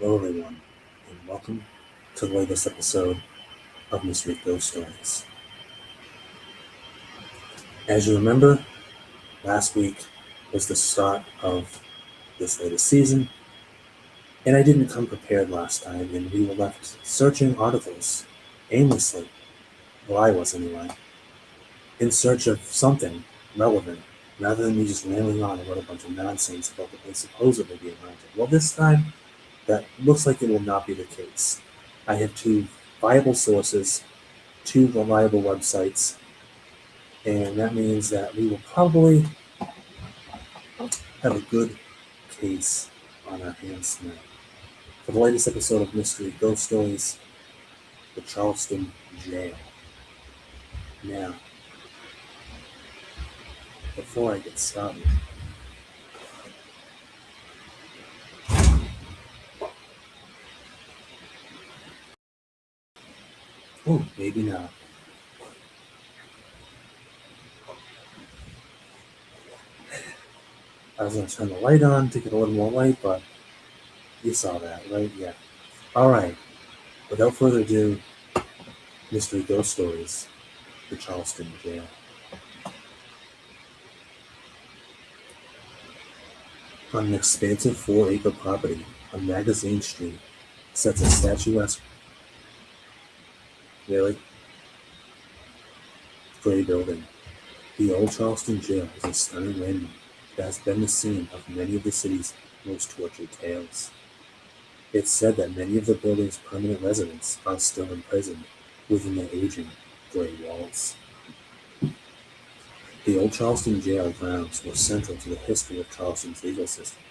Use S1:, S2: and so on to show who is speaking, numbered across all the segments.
S1: Hello, everyone, and welcome to the latest episode of Mystery Ghost Stories. As you remember, last week was the start of this latest season, and I didn't come prepared last time, and we were left searching articles aimlessly, well, I was anyway, in search of something relevant, rather than me just rambling on about a bunch of nonsense about what they supposedly be haunted. Well, this time, that looks like it will not be the case. I have two viable sources, two reliable websites, and that means that we will probably have a good case on our hands tonight. For the latest episode of Mystery Ghost Stories, the Charleston Jail. Now, before I get started, maybe not. I was going to turn the light on to get a little more light, but you saw that, right? Yeah. Alright, without further ado, Mystery Ghost Stories, the Charleston Jail. On an expansive 4-acre property on Magazine Street sits a statuesque, really gray building. The old Charleston Jail is a stunning landmark that has been the scene of many of the city's most tortured tales. It's said that many of the building's permanent residents are still imprisoned within their aging gray walls. The old Charleston Jail grounds were central to the history of Charleston's legal system.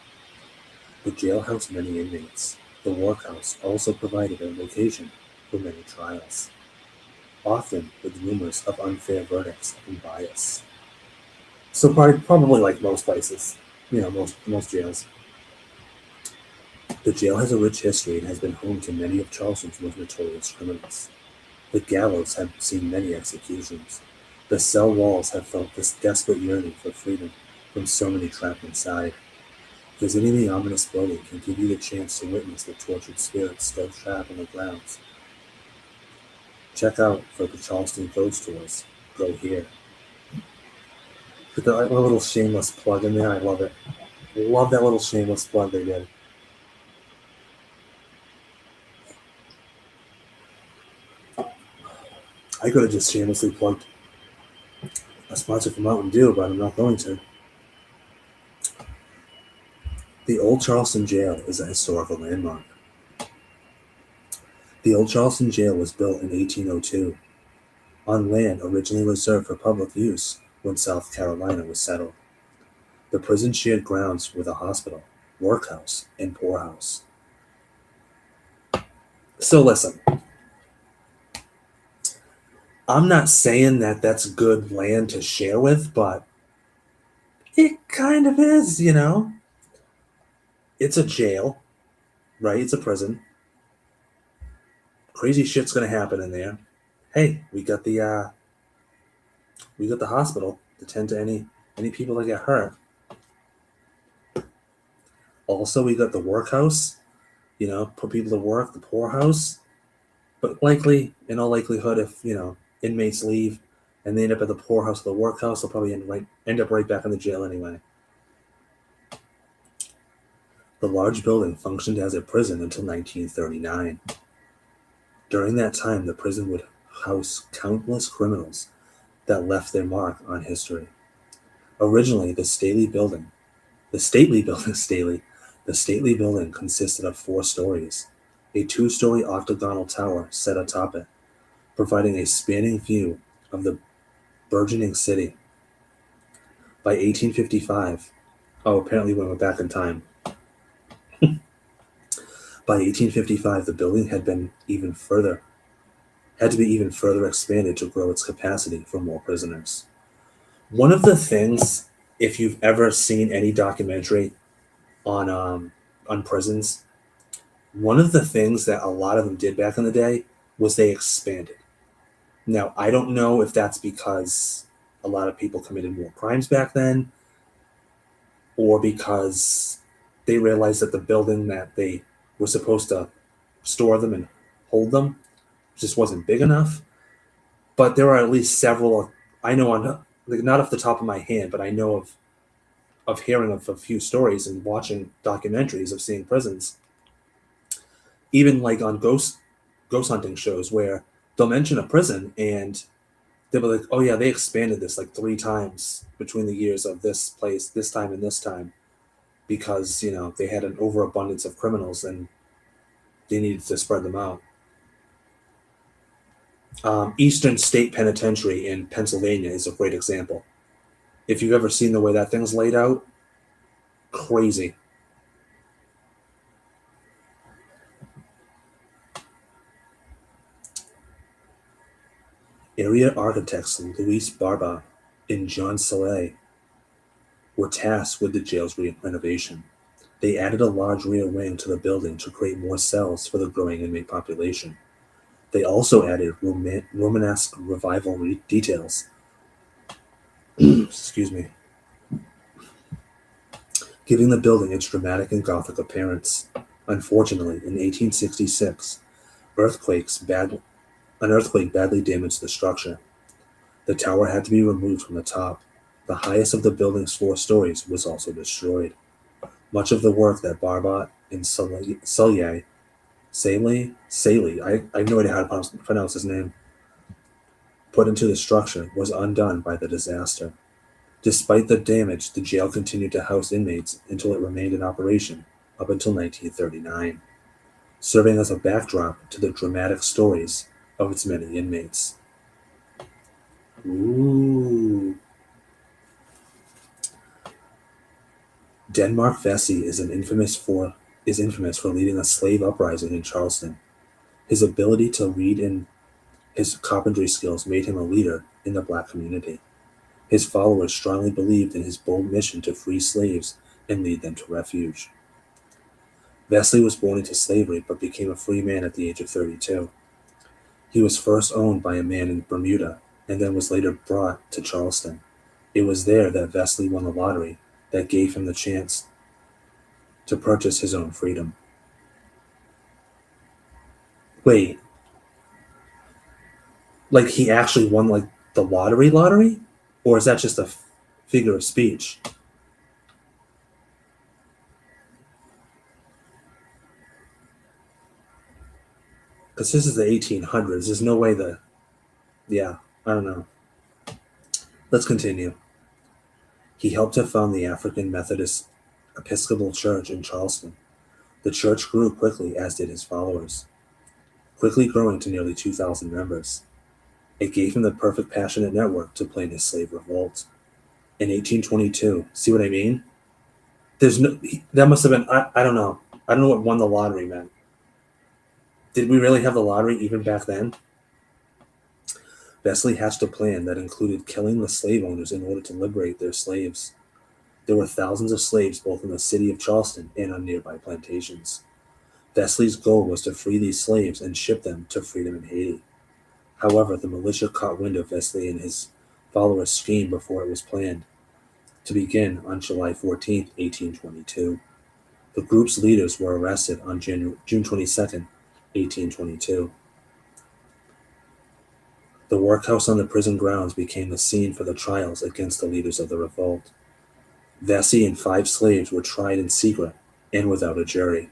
S1: The jail housed many inmates. The workhouse also provided a location for many trials, often with rumors of unfair verdicts and bias. So probably like most places, most jails. The jail has a rich history and has been home to many of Charleston's most notorious criminals. The gallows have seen many executions. The cell walls have felt this desperate yearning for freedom from so many trapped inside. Visiting the ominous building can give you the chance to witness the tortured spirits still trapped on the grounds. Check out for the Charleston Ghost Tours. Go here. Put a little shameless plug in there. I love it. Love that little shameless plug they did. I could have just shamelessly plugged a sponsor for Mountain Dew, but I'm not going to. The Old Charleston Jail is a historical landmark. The Old Charleston Jail was built in 1802 on land originally reserved for public use when South Carolina was settled. The prison shared grounds with a hospital, workhouse, and poorhouse. So listen, I'm not saying that that's good land to share with, but it kind of is, It's a jail, right? It's a prison. Crazy shit's gonna happen in there. Hey, we got the hospital to tend to any people that get hurt. Also, we got the workhouse, put people to work, the poorhouse. But likely, in all likelihood, if inmates leave and they end up at the poorhouse or the workhouse, they'll probably end up right back in the jail anyway. The large building functioned as a prison until 1939. During that time, the prison would house countless criminals that left their mark on history. Originally, the stately building consisted of 4 stories, a 2-story octagonal tower set atop it, providing a spanning view of the burgeoning city. By 1855, apparently we went back in time. By 1855, the building had to be even further expanded to grow its capacity for more prisoners. One of the things, if you've ever seen any documentary on prisons, one of the things that a lot of them did back in the day was they expanded. Now, I don't know if that's because a lot of people committed more crimes back then, or because they realized that the building that they was supposed to store them and hold them. It just wasn't big enough. But there are at least several I know on, like, not off the top of my head, but I know of hearing of a few stories and watching documentaries of seeing prisons, even like on ghost hunting shows where they'll mention a prison and they'll be like, oh yeah, they expanded this like 3 times between the years of this place, this time and this time, because they had an overabundance of criminals and they needed to spread them out. Eastern State Penitentiary in Pennsylvania is a great example. If you've ever seen the way that thing's laid out, crazy. Area architects Luis Barba and John Saleh were tasked with the jail's renovation. They added a large rear wing to the building to create more cells for the growing inmate population. They also added Romanesque revival details. Excuse me, giving the building its dramatic and Gothic appearance. Unfortunately, in 1866, earthquakes bad, an earthquake badly damaged the structure. The tower had to be removed from the top. The highest of the building's 4 stories was also destroyed. Much of the work that Barbat and Saley, I have no idea how to pronounce his name, put into the structure was undone by the disaster. Despite the damage, the jail continued to house inmates until it remained in operation up until 1939, serving as a backdrop to the dramatic stories of its many inmates. Ooh. Denmark Vesey is infamous for leading a slave uprising in Charleston. His ability to read and his carpentry skills made him a leader in the black community. His followers strongly believed in his bold mission to free slaves and lead them to refuge. Vesey was born into slavery but became a free man at the age of 32. He was first owned by a man in Bermuda and then was later brought to Charleston. It was there that Vesey won the lottery that gave him the chance to purchase his own freedom. Wait, like he actually won like the lottery? Or is that just a figure of speech? Because this is the 1800s. There's no way that. Yeah, I don't know. Let's continue. He helped to found the African Methodist Episcopal Church in Charleston. The church grew quickly, as did his followers, quickly growing to nearly 2,000 members. It gave him the perfect passionate network to plan his slave revolt. In 1822, see what I mean? That must have been, I don't know. I don't know what won the lottery meant. Did we really have the lottery even back then? Vesey hatched a plan that included killing the slave owners in order to liberate their slaves. There were thousands of slaves both in the city of Charleston and on nearby plantations. Vesey's goal was to free these slaves and ship them to freedom in Haiti. However, the militia caught wind of Vesey and his followers' scheme before it was planned, to begin on July 14, 1822. The group's leaders were arrested on June 22, 1822. The workhouse on the prison grounds became the scene for the trials against the leaders of the revolt. Vesey and 5 slaves were tried in secret and without a jury.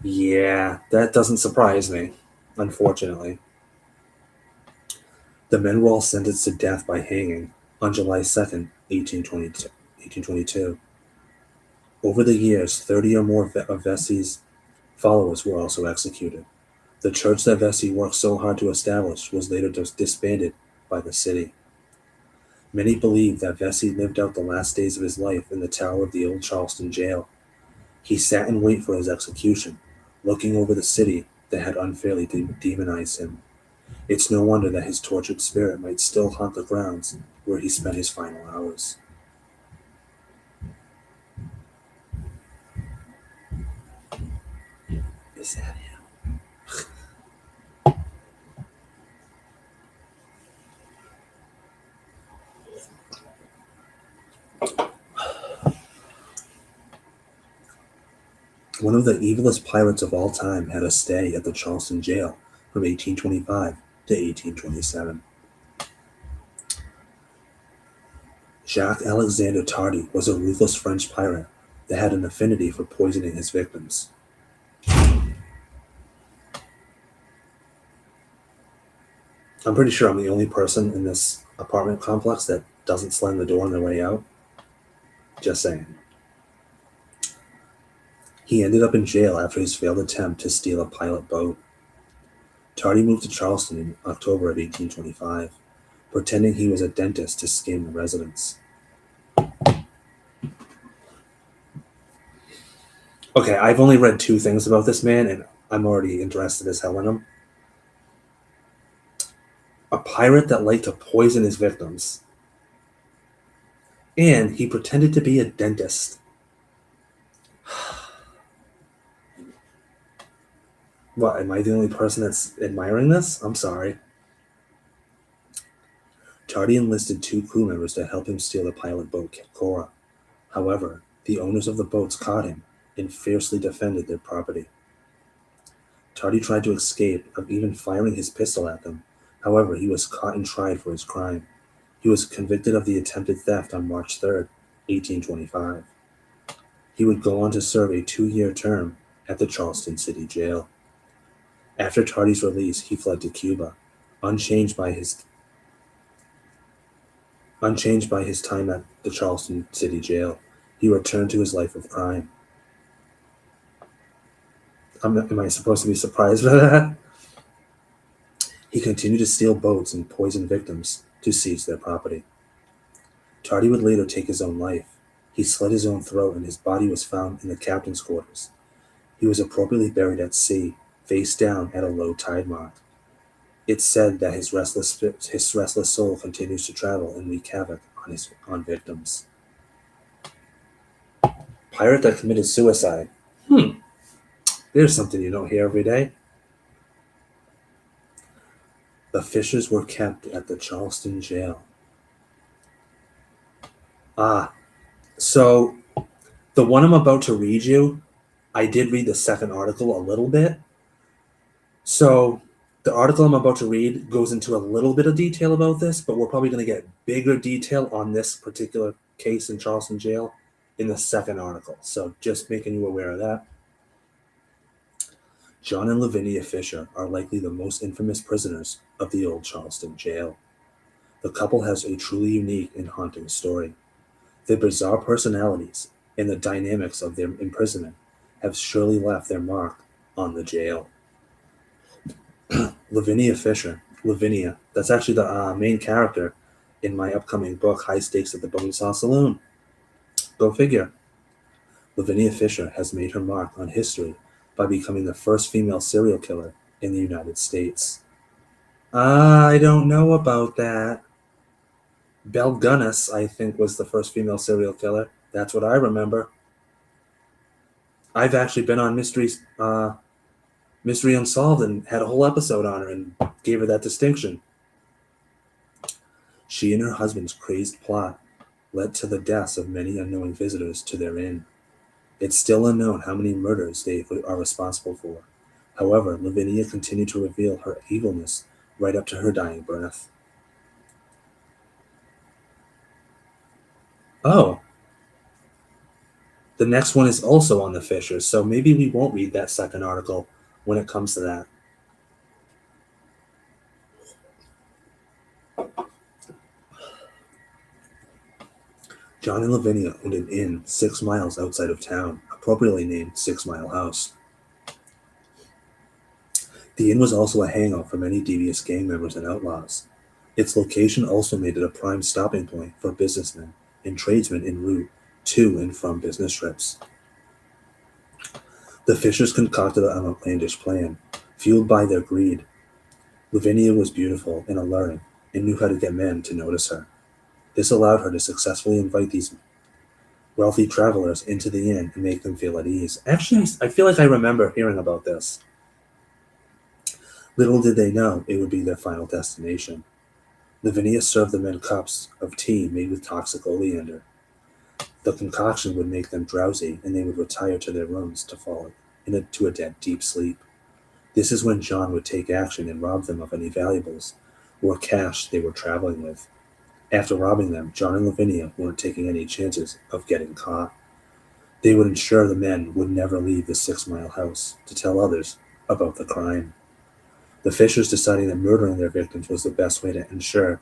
S1: Yeah, that doesn't surprise me, unfortunately. The men were all sentenced to death by hanging on July 2nd, 1822. Over the years, 30 or more of Vesey's followers were also executed. The church that Vesey worked so hard to establish was later disbanded by the city. Many believe that Vesey lived out the last days of his life in the tower of the old Charleston jail. He sat in wait for his execution, looking over the city that had unfairly demonized him. It's no wonder that his tortured spirit might still haunt the grounds where he spent his final hours. Is that him? One of the evilest pirates of all time had a stay at the Charleston jail from 1825 to 1827. Jacques Alexander Tardy was a ruthless French pirate that had an affinity for poisoning his victims. I'm pretty sure I'm the only person in this apartment complex that doesn't slam the door on their way out. Just saying. He ended up in jail after his failed attempt to steal a pilot boat. Tardy moved to Charleston in October of 1825, pretending he was a dentist to scam the residents. Okay, I've only read 2 things about this man, and I'm already interested as hell in him. A pirate that liked to poison his victims. And he pretended to be a dentist. What, am I the only person that's admiring this? I'm sorry. Tardy enlisted 2 crew members to help him steal the pilot boat Cora. However, the owners of the boats caught him and fiercely defended their property. Tardy tried to escape of even firing his pistol at them. However, he was caught and tried for his crime. He was convicted of the attempted theft on March 3rd, 1825. He would go on to serve a 2-year term at the Charleston City Jail. After Tardy's release, he fled to Cuba, unchanged by his time at the Charleston City Jail. He returned to his life of crime. Am I supposed to be surprised by that? He continued to steal boats and poison victims to seize their property. Tardy would later take his own life. He slit his own throat and his body was found in the captain's quarters. He was appropriately buried at sea, face down at a low tide mark. It's said that his restless soul continues to travel and wreak havoc on victims. Pirate that committed suicide. There's something you don't hear every day. The Fishers were kept at the Charleston jail. So the one I'm about to read you, I did read the second article a little bit. So the article I'm about to read goes into a little bit of detail about this, but we're probably going to get bigger detail on this particular case in Charleston jail in the second article. So just making you aware of that. John and Lavinia Fisher are likely the most infamous prisoners of the old Charleston jail. The couple has a truly unique and haunting story. Their bizarre personalities and the dynamics of their imprisonment have surely left their mark on the jail. Lavinia Fisher. Lavinia, that's actually the main character in my upcoming book, High Stakes at the Bonesaw Saloon. Go figure. Lavinia Fisher has made her mark on history by becoming the first female serial killer in the United States. I don't know about that. Belle Gunness, I think, was the first female serial killer. That's what I remember. I've actually been on Mystery Unsolved and had a whole episode on her and gave her that distinction. She and her husband's crazed plot led to the deaths of many unknowing visitors to their inn. It's still unknown how many murders they are responsible for. However, Lavinia continued to reveal her evilness right up to her dying breath. Oh, the next one is also on the Fishers, so maybe we won't read that second article when it comes to that. John and Lavinia owned an inn 6 miles outside of town, appropriately named 6 Mile House. The inn was also a hangout for many devious gang members and outlaws. Its location also made it a prime stopping point for businessmen and tradesmen en route to and from business trips. The Fishers concocted an outlandish plan, fueled by their greed. Lavinia was beautiful and alluring and knew how to get men to notice her. This allowed her to successfully invite these wealthy travelers into the inn and make them feel at ease. Actually, I feel like I remember hearing about this. Little did they know it would be their final destination. Lavinia served the men cups of tea made with toxic oleander. The concoction would make them drowsy, and they would retire to their rooms to fall into a deep sleep. This is when John would take action and rob them of any valuables or cash they were traveling with. After robbing them, John and Lavinia weren't taking any chances of getting caught. They would ensure the men would never leave the 6 Mile house to tell others about the crime. The Fishers deciding that murdering their victims was the best way to ensure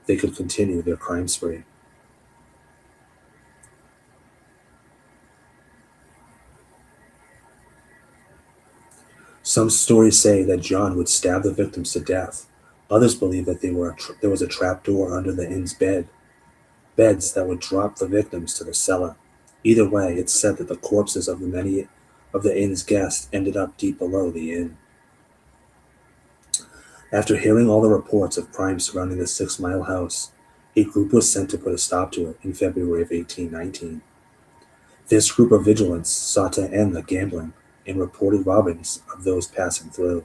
S1: they could continue their crime spree. Some stories say that John would stab the victims to death. Others believe that there was a trap door under the inn's beds that would drop the victims to the cellar. Either way, it's said that the corpses of the many of the inn's guests ended up deep below the inn. After hearing all the reports of crime surrounding the 6 Mile house, a group was sent to put a stop to it in February of 1819. This group of vigilantes sought to end the gambling and reported robbings of those passing through.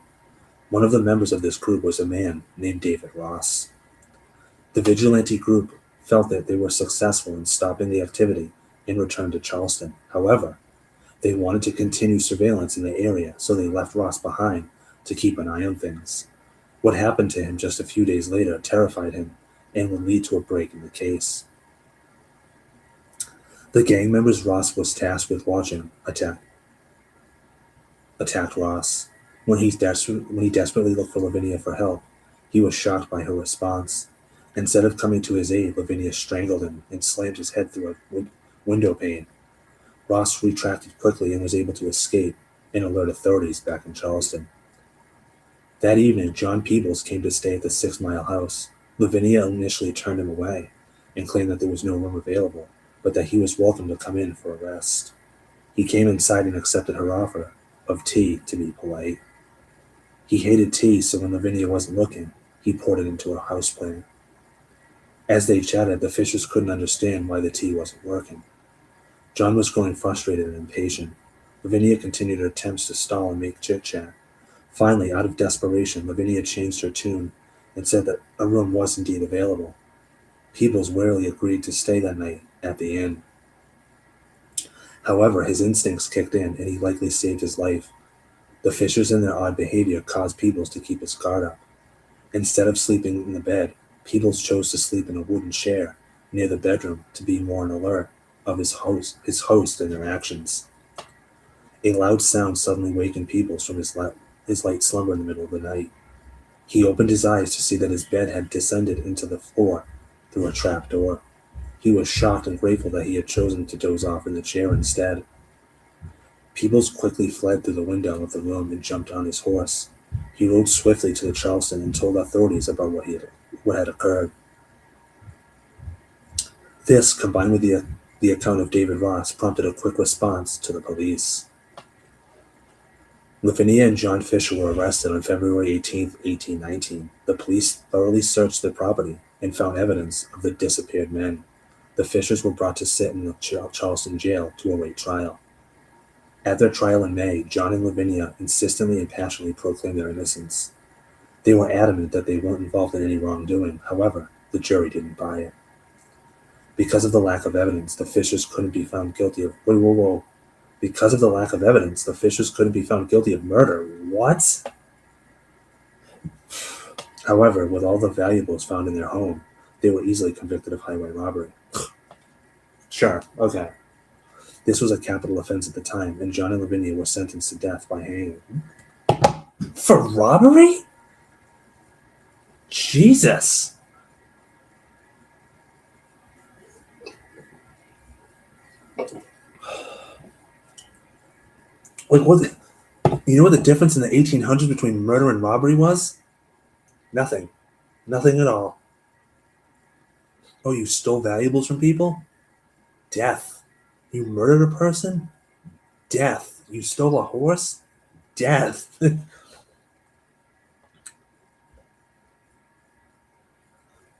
S1: One of the members of this group was a man named David Ross. The vigilante group felt that they were successful in stopping the activity and returned to Charleston. However, they wanted to continue surveillance in the area, so they left Ross behind to keep an eye on things. What happened to him just a few days later terrified him and would lead to a break in the case. The gang members Ross was tasked with watching attacked Ross. When he desperately looked for Lavinia for help, he was shocked by her response. Instead of coming to his aid, Lavinia strangled him and slammed his head through a window pane. Ross retracted quickly and was able to escape and alert authorities back in Charleston. That evening, John Peebles came to stay at the 6 Mile house. Lavinia initially turned him away and claimed that there was no room available, but that he was welcome to come in for a rest. He came inside and accepted her offer of tea to be polite. He hated tea, so when Lavinia wasn't looking, he poured it into her houseplant. As they chatted, the Fishers couldn't understand why the tea wasn't working. John was growing frustrated and impatient. Lavinia continued her attempts to stall and make chit-chat. Finally, out of desperation, Lavinia changed her tune and said that a room was indeed available. Peebles warily agreed to stay that night at the inn. However, his instincts kicked in and he likely saved his life. The Fishers and their odd behavior caused Peebles to keep his guard up. Instead of sleeping in the bed, Peebles chose to sleep in a wooden chair near the bedroom to be more on alert of his host and their actions. A loud sound suddenly wakened Peebles from his light slumber in the middle of the night. He opened his eyes to see that his bed had descended into the floor through a trap door. He was shocked and grateful that he had chosen to doze off in the chair instead. Peebles quickly fled through the window of the room and jumped on his horse. He rode swiftly to the Charleston and told authorities about what had occurred. This, combined with the account of David Ross, prompted a quick response to the police. Lavinia and John Fisher were arrested on February 18, 1819. The police thoroughly searched their property and found evidence of the disappeared men. The Fishers were brought to sit in the Charleston jail to await trial. At their trial in May, John and Lavinia insistently and passionately proclaimed their innocence. They were adamant that they weren't involved in any wrongdoing. However, the jury didn't buy it. Because of the lack of evidence, the Fishers couldn't be found guilty of... Whoa. Because of the lack of evidence, the Fishers couldn't be found guilty of murder. What? However, with all the valuables found in their home, they were easily convicted of highway robbery. Sure, okay. This was a capital offense at the time, and John and Lavinia were sentenced to death by hanging. For robbery? Jesus! Like, what? You know what the difference in the 1800s between murder and robbery was? Nothing. Nothing at all. Oh, you stole valuables from people? Death. You murdered a person? Death. You stole a horse? Death.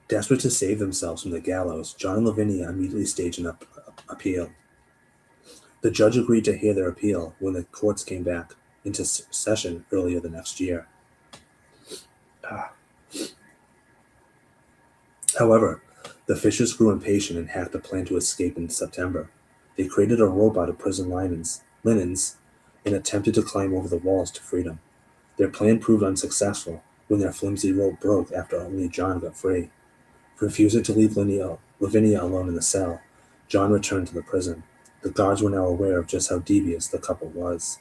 S1: Desperate to save themselves from the gallows, John and Lavinia immediately staged an appeal. The judge agreed to hear their appeal when the courts came back into session earlier the next year. However, the Fishers grew impatient and hacked a plan to escape in September. They created a robot of prison linens and attempted to climb over the walls to freedom. Their plan proved unsuccessful when their flimsy rope broke after only John got free. Refusing to leave Lavinia alone in the cell, John returned to the prison. The guards were now aware of just how devious the couple was.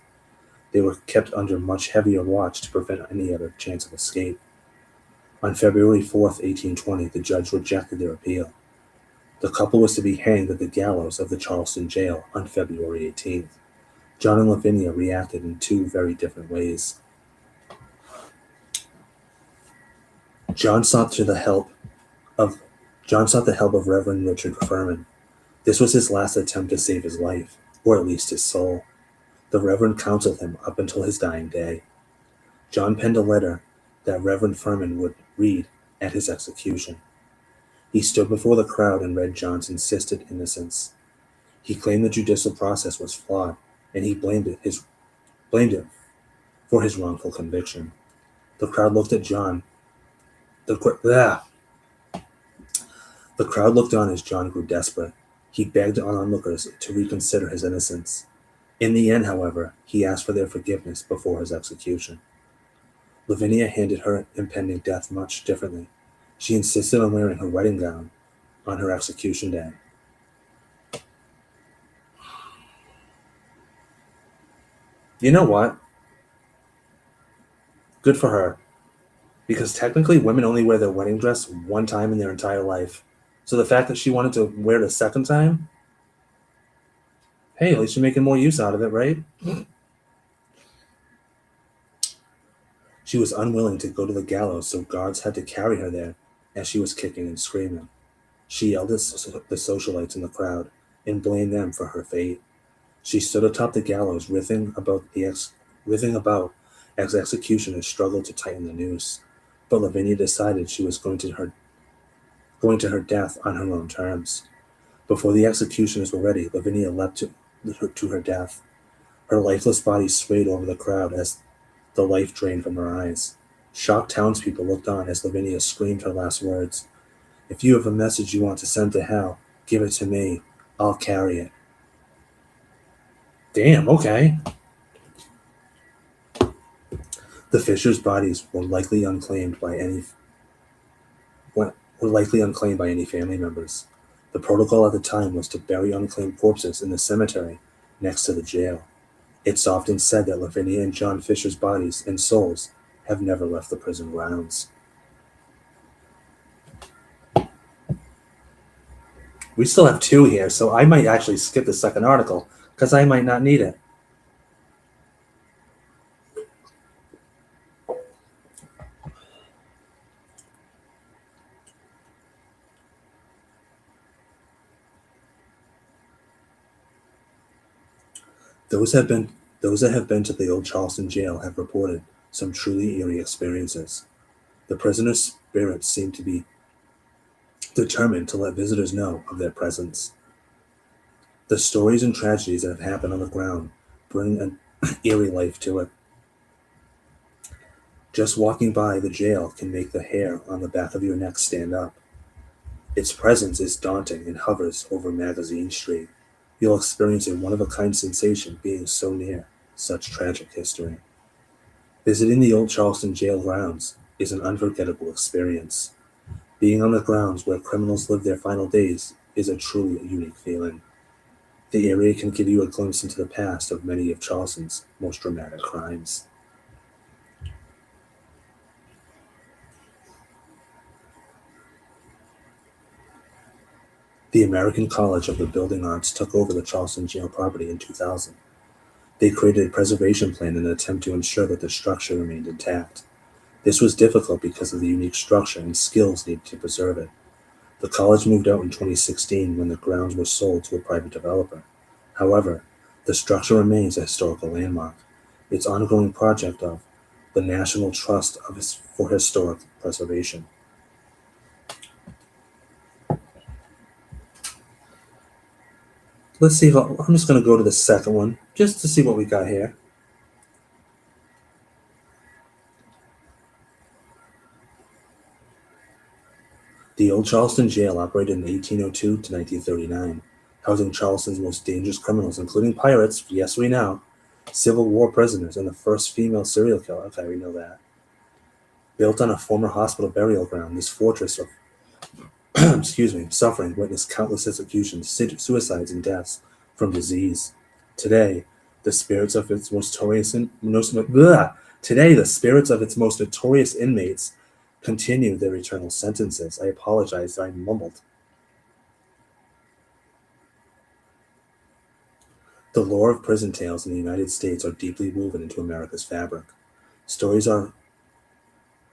S1: They were kept under much heavier watch to prevent any other chance of escape. On February 4th, 1820, the judge rejected their appeal. The couple was to be hanged at the gallows of the Charleston jail on February 18th. John and Lavinia reacted in two very different ways. John sought the help of Reverend Richard Furman. This was his last attempt to save his life, or at least his soul. The Reverend counseled him up until his dying day. John penned a letter that Reverend Furman would read at his execution. He stood before the crowd and read John's insisted innocence. He claimed the judicial process was flawed, and he blamed it for his wrongful conviction. The crowd looked at John. The crowd looked on as John grew desperate. He begged on onlookers to reconsider his innocence. In the end, however, he asked for their forgiveness before his execution. Lavinia handled her impending death much differently. She insisted on wearing her wedding gown on her execution day. You know what? Good for her. Because technically, women only wear their wedding dress one time in their entire life. So the fact that she wanted to wear it a second time, hey, at least you're making more use out of it, right? She was unwilling to go to the gallows, so guards had to carry her there as she was kicking and screaming. She yelled at the socialites in the crowd and blamed them for her fate. She stood atop the gallows, writhing about as executioners struggled to tighten the noose. But Lavinia decided she was going to her death on her own terms. Before the executioners were ready, Lavinia leapt to her death. Her lifeless body swayed over the crowd as the life drained from her eyes. Shocked townspeople looked on as Lavinia screamed her last words. "If you have a message you want to send to hell, give it to me. I'll carry it." Damn, okay. The Fishers' bodies were likely unclaimed by any family members. The protocol at the time was to bury unclaimed corpses in the cemetery next to the jail. It's often said that Lavinia and John Fisher's bodies and souls have never left the prison grounds. We still have two here, so I might actually skip the second article, because I might not need it. Those that have been to the old Charleston jail have reported some truly eerie experiences. The prisoners' spirits seem to be determined to let visitors know of their presence. The stories and tragedies that have happened on the ground bring an eerie life to it. Just walking by the jail can make the hair on the back of your neck stand up. Its presence is daunting and hovers over Magazine Street. You'll experience a one-of-a-kind sensation being so near such tragic history. Visiting the old Charleston jail grounds is an unforgettable experience. Being on the grounds where criminals live their final days is a truly unique feeling. The area can give you a glimpse into the past of many of Charleston's most dramatic crimes. The American College of the Building Arts took over the Charleston jail property in 2000. They created a preservation plan in an attempt to ensure that the structure remained intact. This was difficult because of the unique structure and skills needed to preserve it. The college moved out in 2016 when the grounds were sold to a private developer. However, the structure remains a historical landmark. Its ongoing project of the National Trust for Historic Preservation. Let's see if I'm just going to go to the second one just to see what we got here. The old Charleston jail operated in 1802 to 1939. housing Charleston's most dangerous criminals, including pirates, yes we know, Civil War prisoners, and the first female serial killer, okay, we know that. Built on a former hospital burial ground, this fortress of suffering witnessed countless executions, suicides, and deaths from disease. Today, the spirits of its most notorious today the spirits of its most notorious inmates continue their eternal sentences. I apologize, I mumbled. The lore of prison tales in the United States are deeply woven into America's fabric. Stories are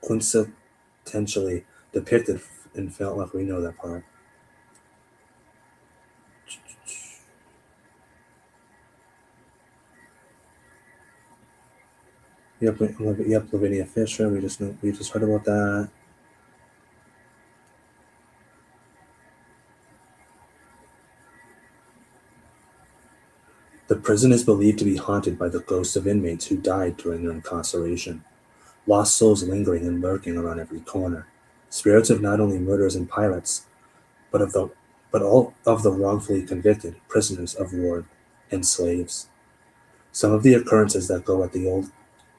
S1: quintessentially depicted in film. Like we know that part. Yep, Lavinia Fisher. We just heard about that. The prison is believed to be haunted by the ghosts of inmates who died during their incarceration. Lost souls lingering and lurking around every corner. Spirits of not only murderers and pirates, but of the but all of the wrongfully convicted prisoners of war and slaves. Some of the occurrences that go at the old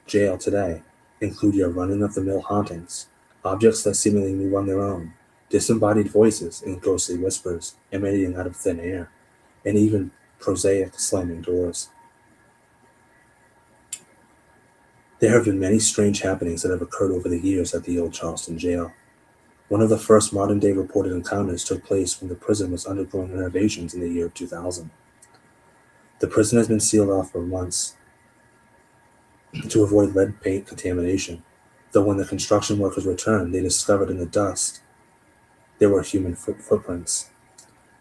S1: jail today include your run-of-the-mill hauntings, objects that seemingly move on their own, disembodied voices and ghostly whispers emanating out of thin air, and even prosaic slamming doors. There have been many strange happenings that have occurred over the years at the old Charleston jail. One of the first modern-day reported encounters took place when the prison was undergoing renovations in the year 2000. The prison has been sealed off for months to avoid lead paint contamination, though when the construction workers returned, they discovered in the dust there were human footprints.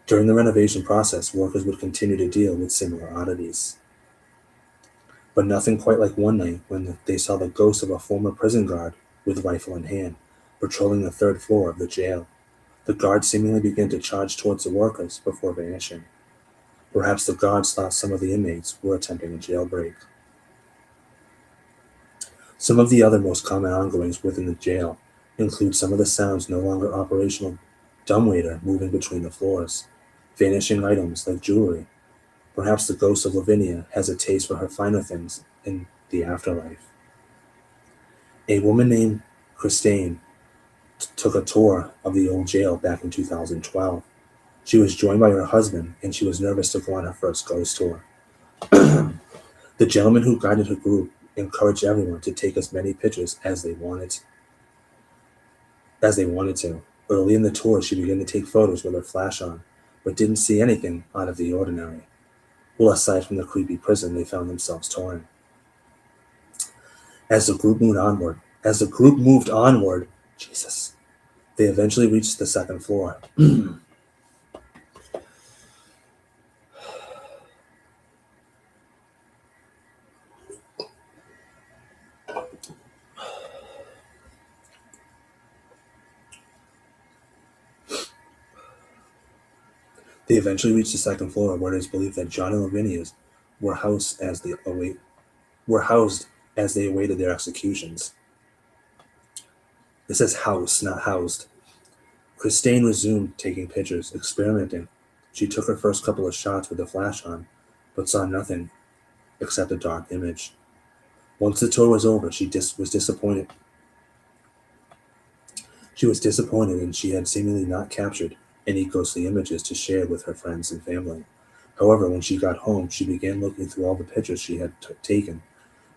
S1: During the renovation process, workers would continue to deal with similar oddities. But nothing quite like one night when they saw the ghost of a former prison guard with rifle in hand, patrolling the third floor of the jail. The guard seemingly began to charge towards the workers before vanishing. Perhaps the guards thought some of the inmates were attempting a jailbreak. Some of the other most common ongoings within the jail include some of the sounds no longer operational dumbwaiter moving between the floors, vanishing items like jewelry. Perhaps the ghost of Lavinia has a taste for her finer things in the afterlife. A woman named Christine took a tour of the old jail back in 2012. She was joined by her husband, and she was nervous to go on her first ghost tour. The gentleman who guided her group encouraged everyone to take as many pictures as they wanted to. Early in the tour, she began to take photos with her flash on, but didn't see anything out of the ordinary. Well, aside from the creepy prison they found themselves touring. As the group moved onward, Jesus, they eventually reached the second floor. They eventually reached the second floor, where it is believed that John and Lavinia were housed as they awaited their executions. It says house, not housed. Christine resumed taking pictures, experimenting. She took her first couple of shots with the flash on, but saw nothing except a dark image. Once the tour was over, was disappointed. She was disappointed, and she had seemingly not captured any ghostly images to share with her friends and family. However, when she got home, she began looking through all the pictures she had taken,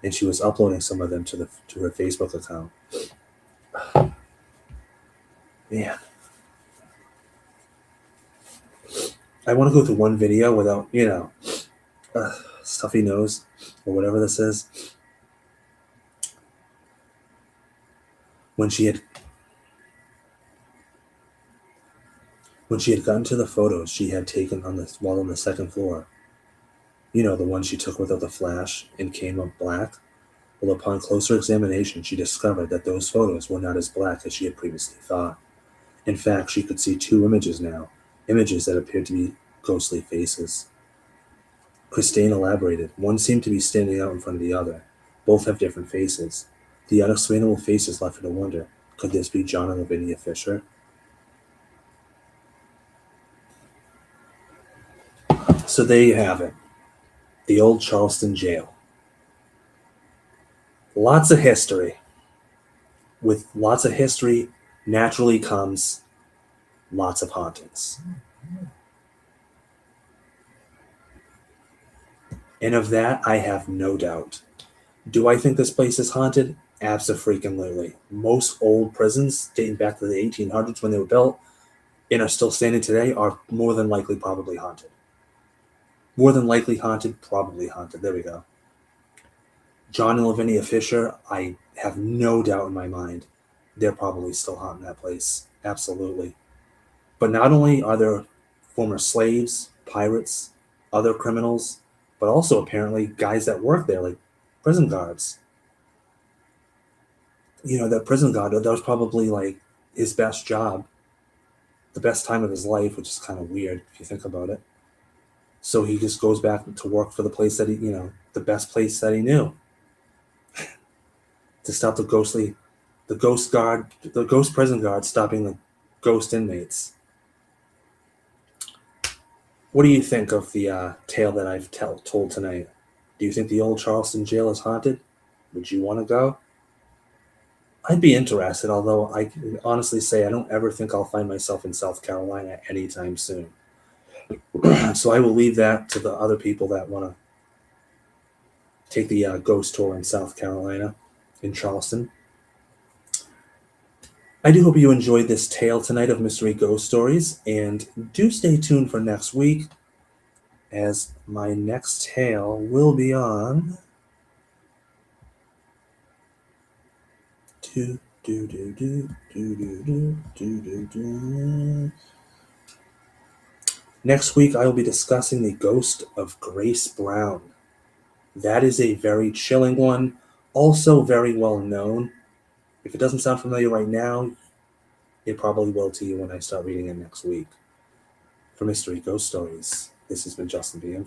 S1: and she was uploading some of them to her Facebook account. Man, I want to go through one video without, stuffy nose or whatever this is. When she had gotten to the photos she had taken while on the second floor, the one she took without the flash and came up black. Well, upon closer examination, she discovered that those photos were not as black as she had previously thought. In fact, she could see two images now, images that appeared to be ghostly faces. Christine elaborated. One seemed to be standing out in front of the other. Both have different faces. The unexplainable faces left her to wonder, could this be John and Lavinia Fisher? So there you have it. The old Charleston jail. Lots of history. With lots of history, naturally comes lots of hauntings. And of that, I have no doubt. Do I think this place is haunted? Abso-freaking-lutely. Most old prisons dating back to the 1800s when they were built and are still standing today are more than likely probably haunted. More than likely haunted, probably haunted. There we go. John and Lavinia Fisher, I have no doubt in my mind they're probably still haunting that place. Absolutely. But not only are there former slaves, pirates, other criminals, but also apparently guys that work there, like prison guards. That prison guard, that was probably like his best job, the best time of his life, which is kind of weird if you think about it. So he just goes back to work for the place that the best place that he knew to stop the ghost prison guard stopping the ghost inmates. What do you think of the tale that I've told tonight? Do you think the old Charleston jail is haunted? Would you want to go? I'd be interested, although I can honestly say I don't ever think I'll find myself in South Carolina anytime soon. So I will leave that to the other people that want to take the ghost tour in South Carolina, in Charleston. I do hope you enjoyed this tale tonight of Mystery Ghost Stories, and do stay tuned for next week, as my next tale will be on... Next week, I will be discussing the ghost of Grace Brown. That is a very chilling one, also very well known. If it doesn't sound familiar right now, it probably will to you when I start reading it next week. For Mystery Ghost Stories, this has been Justin B. Infinite.